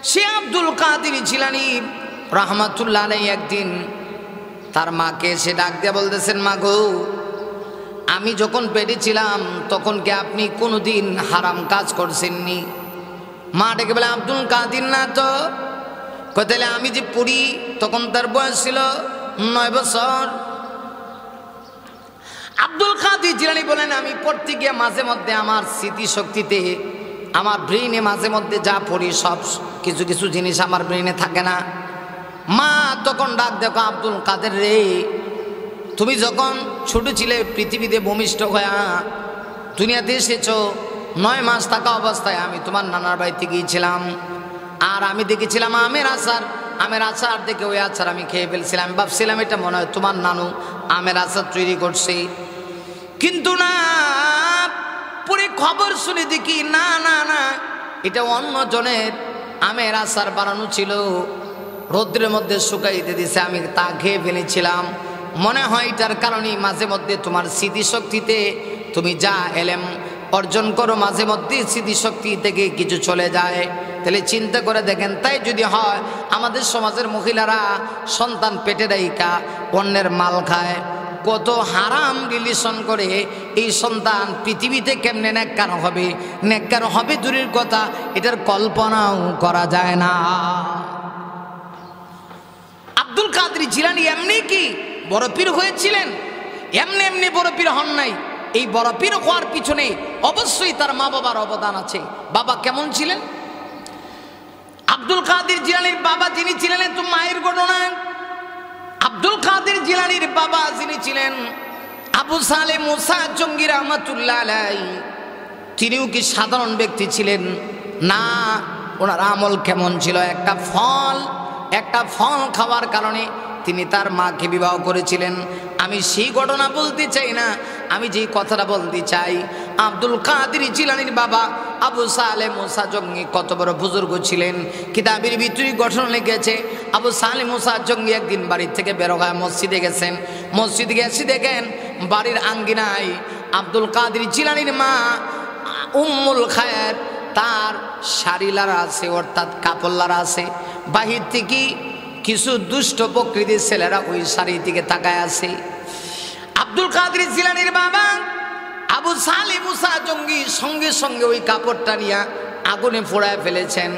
সে আব্দুল কাদের জিলানী রাহমাতুল্লাহ আলাইহি একদিন তার মাকে এসে ডাক দিয়ে বলতেছেন, মা গো, আমি যখন পেটে ছিলাম তখন কি আপনি কোনোদিন হারাম কাজ করছেননি? মা ডেকে বলে, আব্দুল কাদের না তো। তাহলে আমি যে পড়ি তখন তার বয়স ছিল 9 বছর। আব্দুল কাদের জিলানী বলেন, আমি পড়তে গিয়ে মাঝে মধ্যে আমার স্মৃতিশক্তিতে, আমার ব্রেইনে মাঝে মধ্যে যা পড়ি সব কিছু কিছু জিনিস আমার ব্রেইনে থাকে না। মা তখন ডাক দেখো, আব্দুল কাদের রে, তুমি যখন ছোট ছিলে পৃথিবীতে ভূমিষ্ঠ হয়ে দুনিয়াতে এসেছো, 9 মাস থাকা অবস্থায় আমি তোমার নানার বাড়িতে গিয়েছিলাম। আর আমি দেখেছিলাম আমের আচার দেখে ওই আচার আমি খেয়ে ফেলছিলাম। ভাবছিলাম এটা মনে হয় তোমার নানু আমের আচার তৈরি করছে, কিন্তু না, পরে খবর শুনে দেখি না না না, এটা অন্য জনের আমের আচার বানানো ছিল, রৌদ্রের মধ্যে শুকাইতে দিছে, আমি তা খেয়ে ফেলেছিলাম। মনে হয় এটার কারণেই মাঝে মধ্যে তোমার স্মৃতিশক্তিতে তুমি যা এলেম অর্জন করো মাঝে মধ্যে স্মৃতিশক্তি থেকে কিছু চলে যায়। তাহলে চিন্তা করে দেখেন, তাই যদি হয় আমাদের সমাজের মহিলারা সন্তান পেটে রাইখা অন্যের মাল খায়, কত হারাম রিলেশন করে, এই সন্তান পৃথিবীতে কেমনে নেককার হবে দূরের কথা, এটার কল্পনাও করা যায় না। আব্দুল কাদের জিলানী এমনি কি বড় পীর হয়েছিলেন? এমনি এমনি বড় পীর হন নাই। এই বড় পীর হওয়ার পিছনে অবশ্যই তার মা বাবার অবদান আছে। বাবা কেমন ছিলেন? আব্দুল কাদের জিলানীর বাবা যিনি ছিলেন, তো মায়ের ঘটনা। আব্দুল কাদের জিলানীর বাবা যিনি ছিলেন আবু সালেহ মুসা জঙ্গি রহমাতুল্লাহ আলাইহি, তিনিও কি সাধারণ ব্যক্তি ছিলেন না? ওনার আমল কেমন ছিল? একটা ফল খাওয়ার কারণে তিনি তার মাকে বিবাহ করেছিলেন। আমি সেই ঘটনা বলতে চাই না, আমি যেই কথাটা বলতে চাই, আব্দুল কাদের জিলানীর বাবা আবু সালেহ মুসা জঙ্গি কত বড় বুজুর্গ ছিলেন। কিতাবের ভিতরে গঠন লিখেছে, আবু সালেহ মুসা জঙ্গি একদিন বাড়ির থেকে বের হয়ে মসজিদে গেছেন। মসজিদে গেছি দেখেন বাড়ির আঙ্গিনায় আব্দুল কাদের জিলানীর মা উম্মুল খায়ের তার শাড়ি লারা আছে, অর্থাৎ কাপড় লারা আছে। বাহির থেকে কিছু দুষ্ট প্রকৃতির ছেলেরা ওই শাড়ির দিকে তাকায় আছে। আব্দুল কাদের জিলানীর বাবা আবু সালেহ মুসা জঙ্গি সঙ্গে সঙ্গে ওই কাপড়টা নিয়ে আগুনে পোড়ায় ফেলেছেন।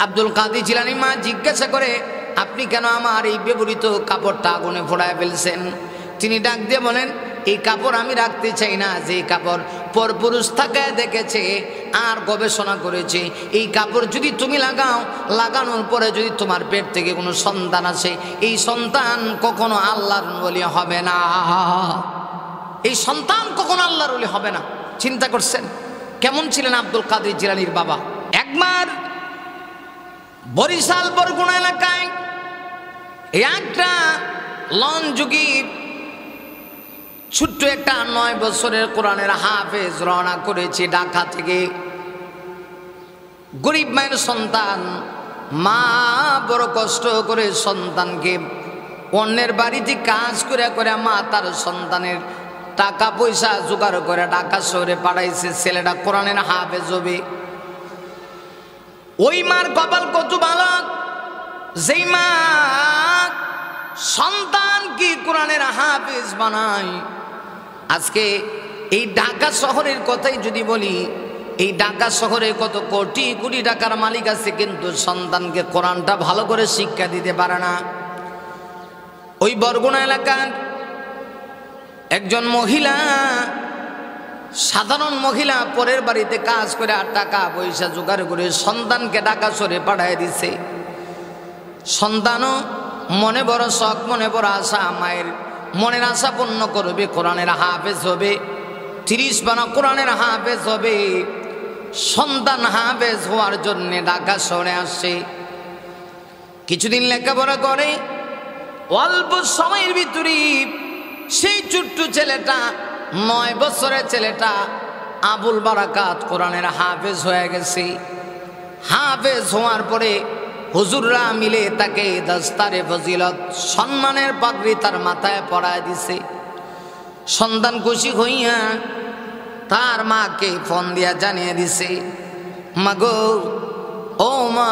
আব্দুল কাদের জিলানীর মা জিজ্ঞাসা করে, আপনি কেন আমার এই ব্যবহৃত কাপড়টা আগুনে পোড়ায় ফেলছেন? তিনি ডাক দিয়ে বলেন, এই কাপড় আমি রাখতে চাই না, যে কাপড় পরপুরুষ থাকায় দেখেছে আর গবেষণা করেছে, এই কাপড় যদি তুমি লাগানোর পরে যদি তোমার পেট থেকে কোনো সন্তান আসে, এই সন্তান কখনো আল্লাহর ওলি হবে না। এই সন্তান কখনো আল্লাহর ওলি হবে না। চিন্তা করছেন কেমন ছিলেন আব্দুল কাদের জিলানীর বাবা? একবার বরিশাল বরগুনা এলাকায় একটা লঞ্চ যুগী ছোট্ট একটা 9 বছরের কোরআনের হাফেজ রওনা করেছে ঢাকা থেকে। গরিব মায়ের সন্তান, মা বড় কষ্ট করে সন্তানকে অন্যের বাড়িতে কাজ করে করে মা তার সন্তানের টাকা পয়সা জোগাড় করে ঢাকা শহরে পাঠাইছে, ছেলেটা কোরআনের হাফেজ হবে। ওই মার কপাল কত ভালো, যেই মা সন্তানকে কোরআনের হাফেজ বানায়। আজকে এই ঢাকা শহরের কথাই যদি বলি, এই ঢাকা শহরে কত কোটি কোটি টাকার মালিক আছে, কিন্তু সন্তানকে কোরআনটা ভালো করে শিক্ষা দিতে পারে না। ওই বরগুনা এলাকার একজন মহিলা, সাধারণ মহিলা, পরের বাড়িতে কাজ করে আর টাকা পয়সা জোগাড় করে সন্তানকে ঢাকা শহরে পাঠিয়ে দিছে। সন্তানও মনে বড় শখ, মনে বড় আশা, মায়ের মনের আশা পূর্ণ করবে, কোরআনের হাফেজ হবে, 30 পারা কোরআনের হাফেজ হবে। সন্তান হাফেজ হওয়ার জন্যে ঢাকা শহরে আসছে। কিছুদিন লেখাপড়া করে, অল্প সময়ের ভিতরে সেই ছোট্ট ছেলেটা, 9 বছরের ছেলেটা আবুল বারাকাত কোরআনের হাফেজ হয়ে গেছে। হাফেজ হওয়ার পরে হুজুররা মিলে তাকে দস্তারে ফজিলত, সম্মানের পাগড়ি তার মাথায় পরায় দিছে। সন্তান খুশি হইয়া তার মাকে ফোন দিয়া জানিয়ে দিছে, মাগো ও মা,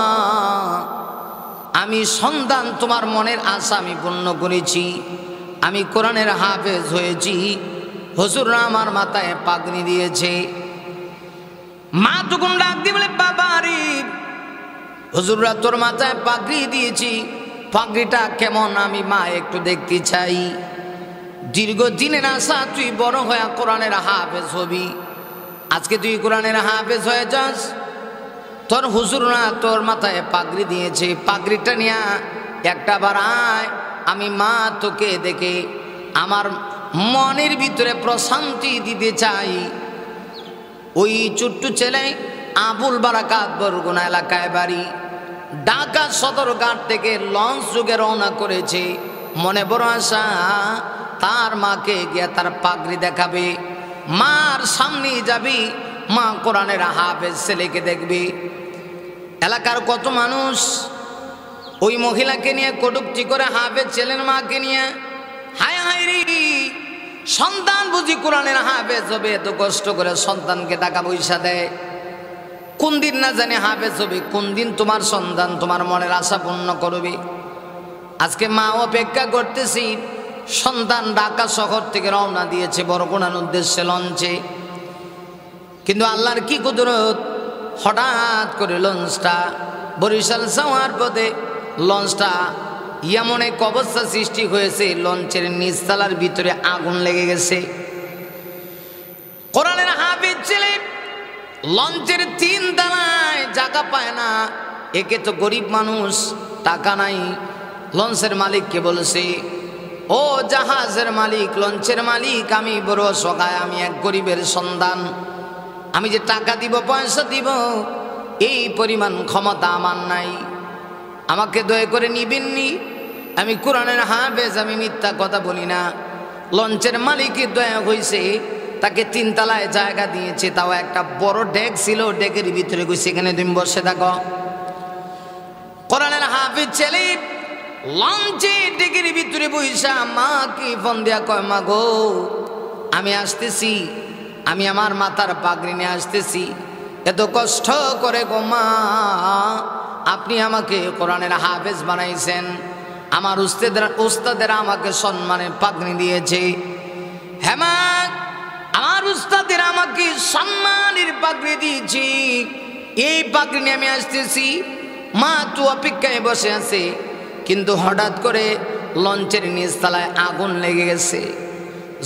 আমি সন্তান তোমার মনের আশা আমি পূর্ণ করেছি, আমি কোরআনের হাফেজ হয়েছি। হুজুররা আমার মাথায় পাগড়ি দিয়েছে। মা তখন ডাক দিয়ে বলে, বাবা রে, হুজুররা তোর মাথায় পাগড়ি দিয়েছি, পাগড়িটা কেমন আমি মা একটু দেখতে চাই। দীর্ঘদিনের আশা, তুই বড় হয়ে কোরআনের হাফেজ হবি, আজকে তুই কোরআনের হাফেজ হয়ে যাস। তোর হুজুররা তোর মাথায় পাগড়ি দিয়েছে, পাগড়িটা নিয়ে একটা বার আয়, আমি মা তোকে দেখে আমার মনের ভিতরে প্রশান্তি দিতে চাই। ওই ছোট্ট ছেলে আবুল বারাকাত বরগুনা এলাকায় বাড়ি, ঢাকা সদরঘাট থেকে লঞ্চ যুগে রওনা করেছে। মনে বড় আশা, তার মাকে গিয়ে তার পাগড়ি দেখাবে, মার সামনে যাবি, মা কোরআনের হাফেজ ছেলেকে দেখবি। এলাকার কত মানুষ ওই মহিলাকে নিয়ে কটূক্তি করে, হাফেজ ছেলের মাকে নিয়ে। হায় হায় রে, সন্তান বুঝি কোরআনের হাফেজ হবে, এত কষ্ট করে সন্তানকে টাকা পয়সা দেয়। কোন দিন না জানি হাফেজ হবে, কোন দিন তোমার সন্তান তোমার মনের আশা পূর্ণ করবে। আজকে মা অপেক্ষা করতেছি, সন্তান ঢাকা শহর থেকে রওনা দিয়েছে বরগুনার উদ্দেশ্যে লঞ্চে। কিন্তু আল্লাহর কি কুদরত, হঠাৎ করে লঞ্চটা বরিশাল যাওয়ার পথে লঞ্চটা এমন এক অবস্থা সৃষ্টি হয়েছে, লঞ্চের নিচতলার ভিতরে আগুন লেগে গেছে। কোরআনের হাফেজ ছেলে লঞ্চের 3 তলায় জায়গা পায় না, একে তো গরিব মানুষ, টাকা নাই। লঞ্চের মালিককে বলছে, ও জাহাজের মালিক, লঞ্চের মালিক, আমি বড় অসহায়, আমি এক গরিবের সন্তান, আমি যে টাকা দিব পয়সা দিব এই পরিমাণ ক্ষমতা আমার নাই, আমাকে দয়া করে নিবেননি, আমি কোরআনের হাফেজ, আমি মিথ্যা কথা বলি না। লঞ্চের মালিকের দয়া হয়েছে, তাকে 3 তলায় জায়গা দিয়েছে, তাও একটা বড় ডেক ছিল, ডেকের ভিতরে গেছে, এখানে তুমি বসে থাকো। কোরআনের হাফেজ ছেলে লঞ্চে ডেকের ভিতরে বইসা মাকে ফোন দিয়া কয়, মা গো, আমি আসতেছি, আমি আমার মাথার পাগড়ি নিয়ে আসতেছি, এত কষ্ট করে গো মা, আপনি আমাকে কোরআনের হাফেজ বানাইছেন, আমার উস্তাদের আমাকে সম্মানে পাগড়ি দিয়েছে। হ্যাঁ মা, আমার উস্তাদের আমাকে সম্মানের পাগড়ি দিয়েছি, এই পাগড়ি নিয়ে আমি আসতেছি। মা তো অপেক্ষায় বসে আছে, কিন্তু হঠাৎ করে লঞ্চের নিচতলায় আগুন লেগে গেছে।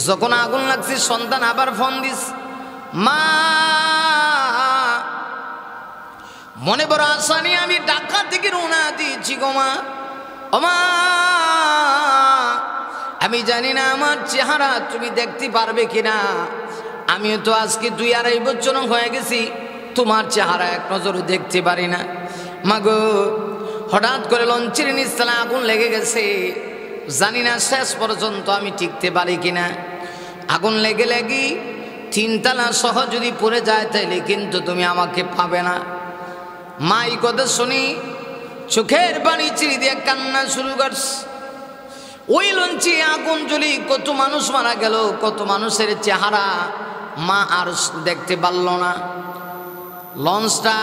যখন আগুন লাগছে, সন্তান আবার ফোন দিস, মা, মনে বড় আশা নিয়ে আমি ঢাকা থেকে রওনা দিয়েছি গো মা, ও মা, আমি জানি না আমার চেহারা তুমি দেখতে পারবে কিনা, আমিও তো আজকে 2-2.5 বছর হয়ে গেছি, তোমার চেহারা এক নজর দেখতে পারি না। মাগো, হঠাৎ করে লঞ্চের নিচতলায় আগুন লেগে গেছে, জানি না শেষ পর্যন্ত আমি টিকতে পারি কিনা। আগুন লেগে লেগে 3 তলা সহ যদি পড়ে যায়, তাইলে কিন্তু তুমি আমাকে পাবে না। মা এই কথা শুনি চোখের পানি চিরি দিয়ে কান্না শুরু করছে। ওই লঞ্চে আগুন জ্বলি কত মানুষ মারা গেল, কত মানুষের চেহারা মা আর দেখতে পারল না। লঞ্চটা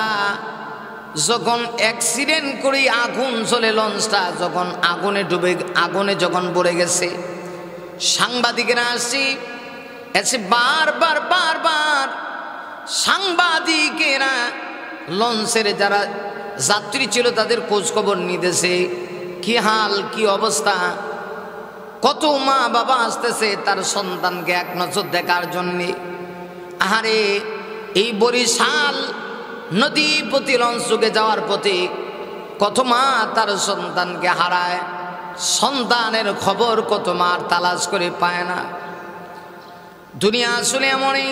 যখন অ্যাক্সিডেন্ট করে আগুন জ্বলে, লঞ্চটা যখন আগুনে ডুবে, আগুনে যখন পড়ে গেছে, সাংবাদিকেরা আসছে, এসে বারবার সাংবাদিকেরা লঞ্চের যারা যাত্রী ছিল তাদের খোঁজ খবর নিতেছে, কি হাল, কি অবস্থা। কত মা বাবা আসতেছে তার সন্তানকে এক নজর দেখার জন্যে। আহারে, এই বরিশাল নদী প্রতি লঞ্চ যুগে যাওয়ার পথে কত মা তার সন্তানকে হারায়, সন্তানের খবর কত মার তালাশ করে পায় না। দুনিয়া আসলে এমনই,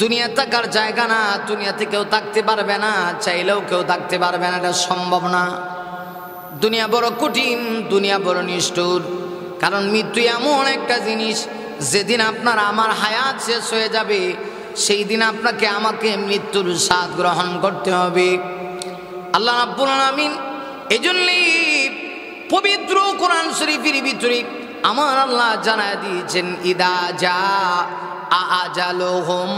দুনিয়া থাকার জায়গা না, দুনিয়াতে কেউ থাকতে পারবে না, চাইলেও কেউ থাকতে পারবে না, এটা সম্ভব না। দুনিয়া বড় কঠিন, দুনিয়া বড় নিষ্ঠুর, কারণ মৃত্যু এমন একটা জিনিস, যেদিন আপনার আমার হায়াত শেষ হয়ে যাবে, সেই দিন আপনাকে আমাকে মৃত্যুর স্বাদ গ্রহণ করতে হবে। আল্লাহ রাব্বুল আলামিন এজন্যই পবিত্র কোরআন শরীফের ভিতরে আমার আল্লাহ জানায় দিয়েছেন, ইদা জা আজালুহুম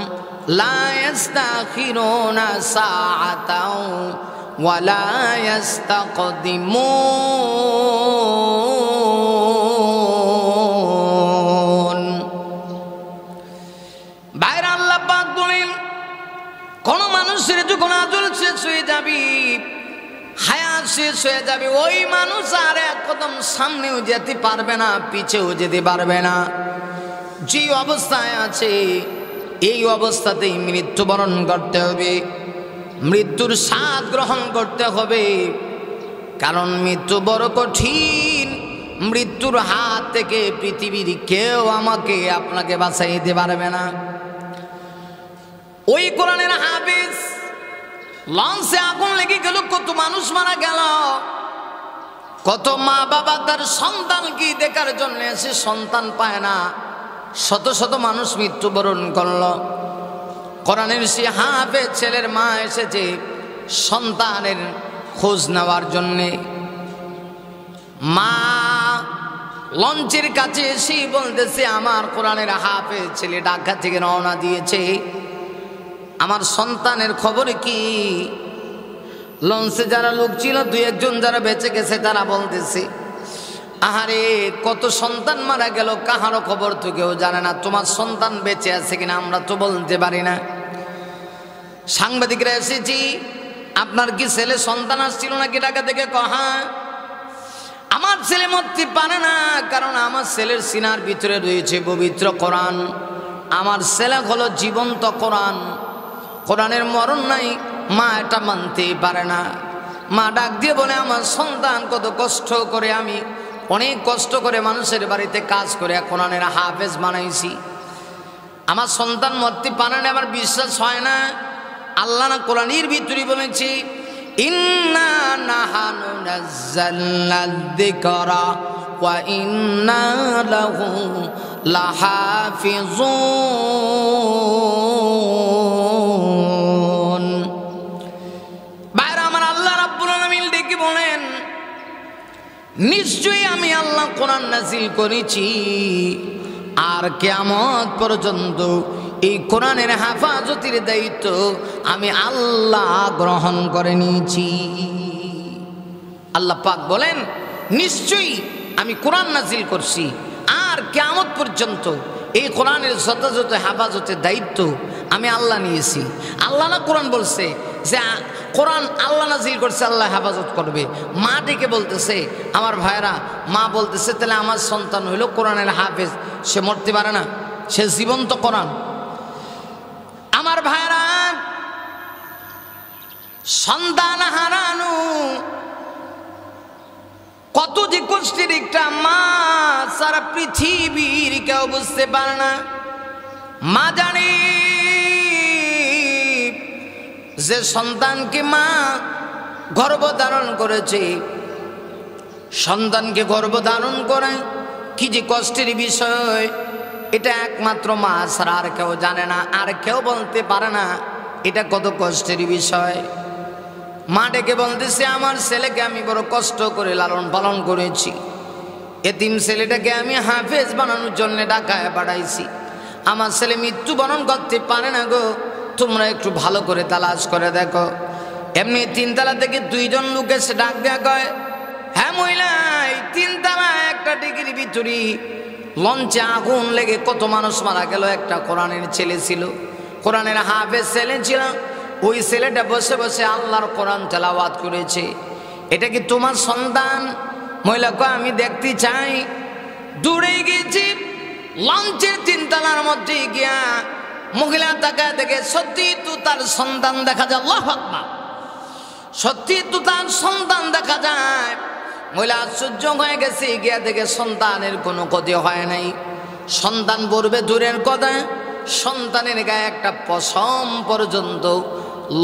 লা ইস্তাখিরুনা সাআতাও ওয়ালা ইস্তাকদিমুন। বাইরে আল্লাহ পাক বলেন, কোন মানুষের যখন আজল শেষ হয়ে যাবে, হায়াত শেষ হয়ে যাবে, ওই মানুষ আর এক কদম সামনেও যেতে পারবে না, পিছেও যেতে পারবে না। যে অবস্থায় আছে এই অবস্থাতেই মৃত্যুবরণ করতে হবে, মৃত্যুর স্বাদ গ্রহণ করতে হবে। কারণ মৃত্যু বড় কঠিন। মৃত্যুর হাত থেকে পৃথিবীর কেউ আমাকে আপনাকে বাঁচাইতে পারবে না। ওই কোরআনের হাফেজ লঞ্চে আগুন লেগে গেল, কত মানুষ মারা গেল, কত মা বাবা তার সন্তানকে দেখার জন্য এসে সন্তান পায় না, শত শত মানুষ মৃত্যুবরণ করল। কোরআনের সে হাফেজ ছেলের মা এসেছে সন্তানের খোঁজ নেওয়ার জন্যে। মা লঞ্চের কাছে এসে বলতেছে, আমার কোরআনের হাফেজ ছেলে ঢাকা থেকে রওনা দিয়েছে, আমার সন্তানের খবর কি? লঞ্চে যারা লোক ছিল, দুই একজন যারা বেঁচে গেছে, তারা বলতেছে, আহারে কত সন্তান মারা গেল, কাহারও খবর তো কেউ জানে না, তোমার সন্তান বেঁচে আছে কিনা আমরা তো বলতে পারি না। সাংবাদিকরা এসেছি, আপনার কি ছেলে সন্তান আসছিল নাকি ঢাকা থেকে? হ্যাঁ, আমার ছেলে মরতে পারে না, কারণ আমার ছেলের সিনার ভিতরে রয়েছে পবিত্র কোরআন। আমার ছেলে হলো জীবন্ত কোরআন, কোরআনের মরণ নাই। মা এটা মানতেই পারে না। মা ডাক দিয়ে বলে, আমার সন্তান কত কষ্ট করে, আমি অনেক কষ্ট করে মানুষের বাড়িতে কাজ করে কোরআনের হাফেজ বানাইছি, আমার সন্তান মরতে পারে না। আমার বিশ্বাস হয় না। আল্লাহ না কোরআনের ভিতরে বলেছি, ইন্না নাহানু নাযালনায যিকরা ওয়া ইন্না লাহু লাহাফিজুন। বাইরে আমার আল্লাহ রাব্বুল আলামিন ডেকে বলেন, নিশ্চয়ই আমি আল্লাহ কোরআন নাযিল করেছি, আর কিয়ামত পর্যন্ত এই কোরআনের হেফাজতের দায়িত্ব আমি আল্লাহ গ্রহণ করে নিয়েছি। আল্লাহ পাক বলেন, নিশ্চয়ই আমি কোরআন নাযিল করছি, আর কিয়ামত পর্যন্ত এই কোরআনের যথাযথ হেফাজতের দায়িত্ব আমি আল্লাহ নিয়েছি। আল্লাহ না কোরআন বলছে যে কোরআন আল্লাহ নাযিল করছে, আল্লাহ হেফাজত করবে। মা ডেকে বলতেছে, আমার ভাইরা, মা বলতেছে, তাহলে আমার সন্তান হইল কোরআনের হাফেজ, সে মরতে পারে না, সে জীবন্ত কোরআন। আমার ভাইরা, সন্তান হারানো কত যে কষ্টের একটা, মা সারা পৃথিবীর কেউ বুঝতে পারে না। মা জানে যে সন্তানকে মা গর্ভধারণ করেছে, সন্তানকে গর্ভধারণ করে কি যে কষ্টের বিষয়, এটা একমাত্র মা ছাড়া আর কেউ জানে না, আর কেউ বলতে পারে না এটা কত কষ্টের বিষয়। মা ডেকে বলতেছে, আমার ছেলেকে আমি বড় কষ্ট করে লালন পালন করেছি, এতিম ছেলেটাকে আমি হাফেজ বানানোর জন্য ঢাকায় পাঠাইছি, আমার ছেলে মৃত্যুবরণ করতে পারে না গো, তোমরা একটু ভালো করে তালাশ করে দেখো। এমনি তিনতলা থেকে দুইজন লোক এসে ডাক দেয়া কয়, হ্যাঁ মহিলা, এই তিনতলা একটা ডিগ্রির ভিতরে লঞ্চে আগুন লেগে কত মানুষ মারা গেল, একটা কোরআনের ছেলে ছিল, কোরআনের হাফেজ ছেলে ছিল, ওই ছেলেটা বসে বসে আল্লাহর কোরআন তেলাওয়াত করেছে, এটা কি তোমার সন্তান? মহিলা কয়, আমি দেখতে চাই। দূরে গিয়েছি, লঞ্চের তিনতলার মধ্যে গিয়া মহিলা তাকায় দেখে সত্যি তো তার সন্তান দেখা যায়। আল্লাহু আকবার, সত্যি তো তার সন্তান দেখা যায়। মহিলা আশ্চর্য হয়ে গেছে, গিয়া দেখে সন্তানের কোনো ক্ষতি হয় নাই। সন্তান বলবে দূরের কথা, সন্তানের গায়ে একটা পশম পর্যন্ত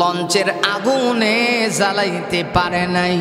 লঞ্চের আগুনে জ্বালাইতে পারে নাই।